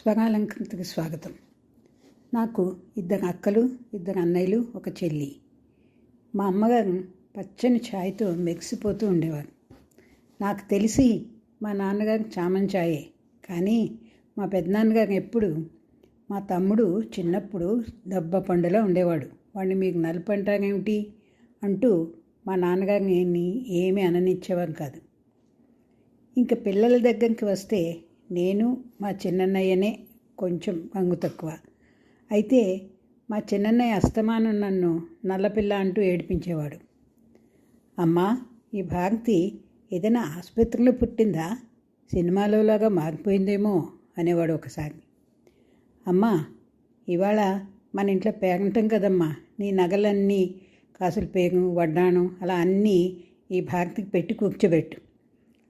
స్వరాలంకృతికి స్వాగతం. నాకు 2 అక్కలు, 2 అన్నయ్యలు, ఒక చెల్లి. మా అమ్మగారు పచ్చని ఛాయ్తో మెరిసిపోతూ ఉండేవారు. నాకు తెలిసి మా నాన్నగారు చామన్ ఛాయే, కానీ మా పెద్దనాన్నగారు ఎప్పుడు మా తమ్ముడు చిన్నప్పుడు దెబ్బ పండులో ఉండేవాడు, వాడిని మీకు నలుపు అంటారేమిటి అంటూ మా నాన్నగారిని ఏమీ అననిచ్చేవారు కాదు. ఇంక పిల్లల దగ్గరికి వస్తే నేను మా చిన్నన్నయ్యనే కొంచెం రంగు తక్కువ. అయితే మా చిన్నన్నయ్య అస్తమానం నన్ను నల్లపిల్ల అంటూ ఏడిపించేవాడు. అమ్మా, ఈ భారతి ఏదైనా ఆసుపత్రిలో పుట్టిందా, సినిమాలోలాగా మారిపోయిందేమో అనేవాడు ఒకసారి. అమ్మా, ఇవాళ మన ఇంట్లో పేరంటం కదమ్మా, నీ నగలన్నీ కాసుల పేరు, వడ్డాణం అలా అన్నీ ఈ భారతికి పెట్టి కూర్చోబెట్టు.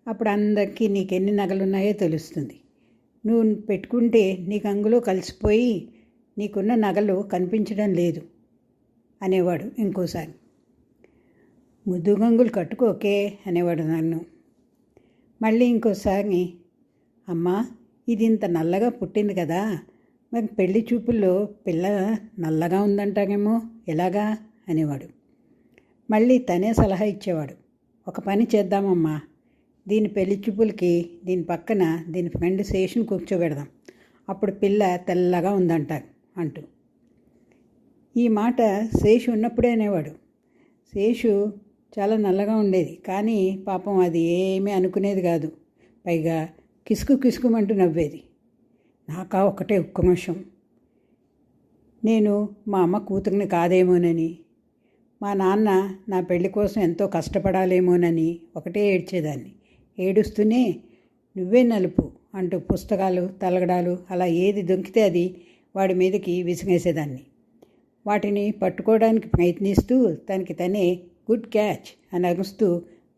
అప్పుడు అందరికీ నీకెన్ని నగలున్నాయో తెలుస్తుంది. నువ్వు పెట్టుకుంటే నీకు అంగులో కలిసిపోయి నీకున్న నగలు కనిపించడం లేదు అనేవాడు. ఇంకోసారి ముద్దు గంగులు కట్టుకోకే అనేవాడు నన్ను. మళ్ళీ ఇంకోసారి, అమ్మా, ఇది ఇంత నల్లగా పుట్టింది కదా, మరి పెళ్లి చూపుల్లో పిల్ల నల్లగా ఉందంటారేమో, ఎలాగా అనేవాడు. మళ్ళీ తనే సలహా ఇచ్చేవాడు. ఒక పని చేద్దామమ్మా, దీని పెళ్లి చూపులకి దీని పక్కన దీని ఫ్రెండ్ శేషుని కూర్చోబెడదాం, అప్పుడు పిల్ల తెల్లగా ఉందంట అంటూ. ఈ మాట శేషు ఉన్నప్పుడే అనేవాడు. శేషు చాలా నల్లగా ఉండేది, కానీ పాపం అది ఏమీ అనుకునేది కాదు. పైగా కిసుకుమంటూ నవ్వేది. నాకా ఒకటే ఉక్రోషం. నేను మా అమ్మ కూతురిని కాదేమోనని, మా నాన్న నా పెళ్లి కోసం ఎంతో కష్టపడాలేమోనని ఒకటే ఏడ్చేదాన్ని. ఏడుస్తూనే నువ్వే నలుపు అంటూ పుస్తకాలు, తలగడాలు అలా ఏది దొంకితే అది వాడి మీదకి విసిగేసేదాన్ని. వాటిని పట్టుకోవడానికి ప్రయత్నిస్తూ తనకి తనే గుడ్ క్యాచ్ అని అరుస్తూ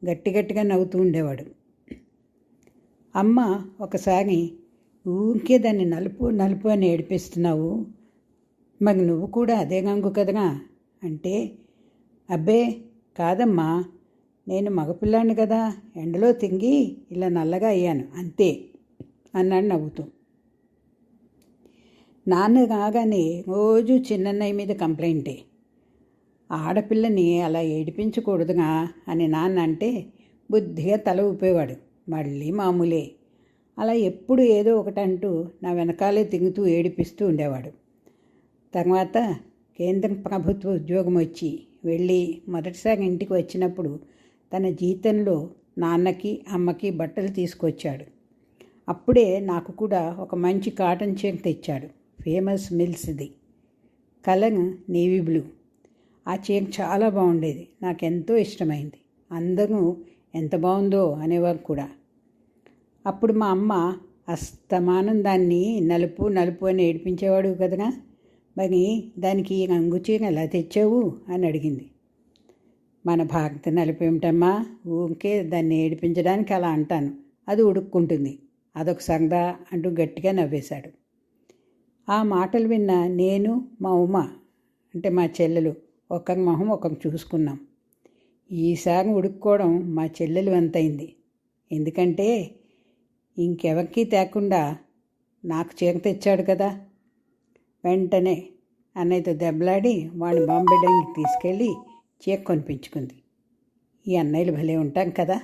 గట్టిగా నవ్వుతూ ఉండేవాడు. అమ్మ ఒకసారి, ఊరికే దాన్ని నలుపు అని ఏడిపిస్తున్నావు, మరి నువ్వు కూడా అదే గంగు కదరా అంటే, అబ్బే కాదమ్మా, నేను మగపిల్లాన్ని కదా, ఎండలో తింగి ఇలా నల్లగా అయ్యాను అంతే అన్నాడు నవ్వుతూ. నాన్న కాగానే రోజు చిన్నన్నయ్య మీద కంప్లైంటే. ఆడపిల్లని అలా ఏడిపించకూడదుగా అని నాన్న అంటే బుద్ధిగా తల ఊపేవాడు. మళ్ళీ మామూలే. అలా ఎప్పుడు ఏదో ఒకటంటూ నా వెనకాలే తింగుతూ ఏడిపిస్తూ ఉండేవాడు. తర్వాత కేంద్ర ప్రభుత్వ ఉద్యోగం వచ్చి వెళ్ళి మొదటిసారి ఇంటికి వచ్చినప్పుడు తన జీతంలో నాన్నకి అమ్మకి బట్టలు తీసుకొచ్చాడు. అప్పుడే నాకు కూడా ఒక మంచి కాటన్ చీర తెచ్చాడు. ఫేమస్ మిల్స్ది, కలర్ నేవీ బ్లూ. ఆ చీర చాలా బాగుండేది, నాకెంతో ఇష్టమైంది. అందరూ ఎంత బాగుందో అనేవారు కూడా. అప్పుడు మా అమ్మ అస్తమానం దాన్ని నలుపు అని ఏడిపించేవాడు కదగా, మరి దానికి ఈ రంగు చీర ఎలా తెచ్చావు అని అడిగింది. మన భారతి నలుపు ఏమిటమ్మా, ఊరికే దాన్ని ఏడిపించడానికి అలా అంటాను, అది ఉడుక్కుంటుంది, అదొక సరదా అంటూ గట్టిగా నవ్వేశాడు. ఆ మాటలు విన్న నేను, మా ఉమ అంటే మా చెల్లెలు ఒకరి మొహం ఒకరు చూసుకున్నాం. ఈసారి ఉడుక్కోవడం మా చెల్లెలు వంతైంది. ఎందుకంటే ఇంకెవరికి తేకుండా నాకు చీర తెచ్చాడు కదా. వెంటనే అన్నయ్యతో దెబ్బలాడి వాడిని బాంబే డంగికి తీసుకెళ్ళి చీర కొనిపించుకుంది. ఈ అన్నయ్యలు భలే ఉంటాం కదా.